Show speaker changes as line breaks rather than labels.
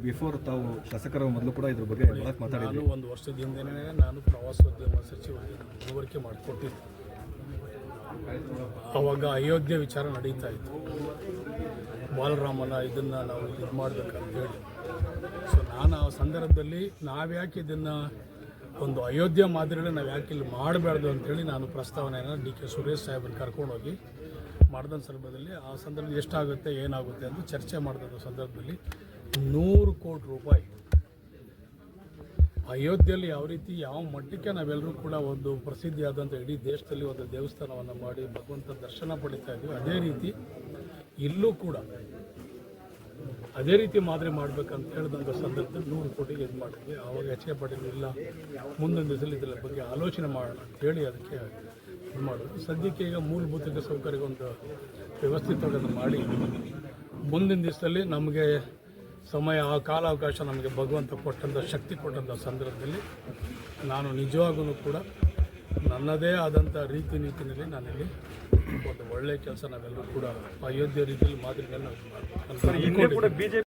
Before ತಾವು ಶಾಸಕರ ಮೊದಲು ಕೂಡ ಇದ್ರ ಬಗ್ಗೆ ಮಾತಾಡಿದ್ರು.
ನಾನು 1 ವರ್ಷದ ಹಿಂದೆನೇ ನಾನು ಪ್ರವಾಸೋದ್ಯಮ ಸಚಿವರಿಗೆ ಮನವರಿಕೆ ಮಾಡಿಕೊಟ್ಟಿದ್ದೆ. ಆವಾಗ ಅಯೋಧ್ಯೆ ವಿಚಾರ ನಡೀತಾ ಇತ್ತು. ಬಾಲರಾಮನ ಇದನ್ನು ನಾವು ಇದು ಮಾಡಬೇಕಂತ ಹೇಳಿ. ಸೊ ನಾನು ಆ ಸಂದರ್ಭದಲ್ಲಿ ನಾವ್ಯಾಕೆ ಇದನ್ನು ಒಂದು ಅಯೋಧ್ಯೆ ಮಾದರಿಯಲ್ಲಿ ನಾವು ಯಾಕೆ ಇಲ್ಲಿ ಮಾಡಬಾರ್ದು ಅಂಥೇಳಿ ನಾನು ಪ್ರಸ್ತಾವನೆಯನ್ನು ಡಿ.ಕೆ. ಸುರೇಶ್ ಸಾಹೇಬನ್ನು ಕರ್ಕೊಂಡೋಗಿ ಮಾಡಿದ ಸಂದರ್ಭದಲ್ಲಿ ಆ ಸಂದರ್ಭದಲ್ಲಿ ಎಷ್ಟಾಗುತ್ತೆ ಏನಾಗುತ್ತೆ ಅಂತ ಚರ್ಚೆ ಮಾಡಿದ ಸಂದರ್ಭದಲ್ಲಿ 100 ಕೋಟಿ ರೂಪಾಯಿ ಅಯೋಧ್ಯೆಯಲ್ಲಿ ಯಾವ ರೀತಿ ಯಾವ ಮಟ್ಟಕ್ಕೆ ನಾವೆಲ್ಲರೂ ಕೂಡ ಒಂದು ಪ್ರಸಿದ್ಧಿಯಾದಂಥ ಇಡೀ ದೇಶದಲ್ಲಿ ಒಂದು ದೇವಸ್ಥಾನವನ್ನು ಮಾಡಿ ಭಗವಂತ ದರ್ಶನ ಪಡಿತಾ ಇದ್ದೀವಿ, ಅದೇ ರೀತಿ ಇಲ್ಲೂ ಕೂಡ ಅದೇ ರೀತಿ ಮಾದರಿ ಮಾಡಬೇಕಂತ ಹೇಳಿದಂಥ ಸಂದರ್ಭದಲ್ಲಿ 100 ಕೋಟಿಗೆ ಇದು ಮಾಡಿದ್ವಿ. ಆವಾಗ ಎಚ್.ಕೆ. ಪಾಟೀಲ್ ಇಲ್ಲ, ಮುಂದಿನ ದಿವಸದಲ್ಲಿ ಇದರ ಬಗ್ಗೆ ಆಲೋಚನೆ ಮಾಡೋಣ ಅಂತೇಳಿ ಅದಕ್ಕೆ ಇದು ಮಾಡೋದು. ಸದ್ಯಕ್ಕೆ ಈಗ ಮೂಲಭೂತ ಸೌಕರ್ಯಗೊಂದು ವ್ಯವಸ್ಥಿತವಾಗಿ ಮಾಡಿ ಮುಂದಿನ ದಿವಸದಲ್ಲಿ ನಮಗೆ ಸಮಯ ಕಾಲಾವಕಾಶ ನಮಗೆ ಭಗವಂತ ಕೊಟ್ಟಂಥ ಶಕ್ತಿ ಕೊಟ್ಟಂಥ ಸಂದರ್ಭದಲ್ಲಿ ನಾನು ನಿಜವಾಗೂ ಕೂಡ ನನ್ನದೇ ಆದಂಥ ರೀತಿ ನೀತಿನಲ್ಲಿ ನಾನಿಲ್ಲಿ ಒಂದು ಒಳ್ಳೆಯ ಕೆಲಸ ನಾವೆಲ್ಲರೂ ಕೂಡ ಅಯೋಧ್ಯೆ ರೀತಿಯಲ್ಲಿ ಮಾದರಿಗಳನ್ನ ಮಾಡಬೇಕು.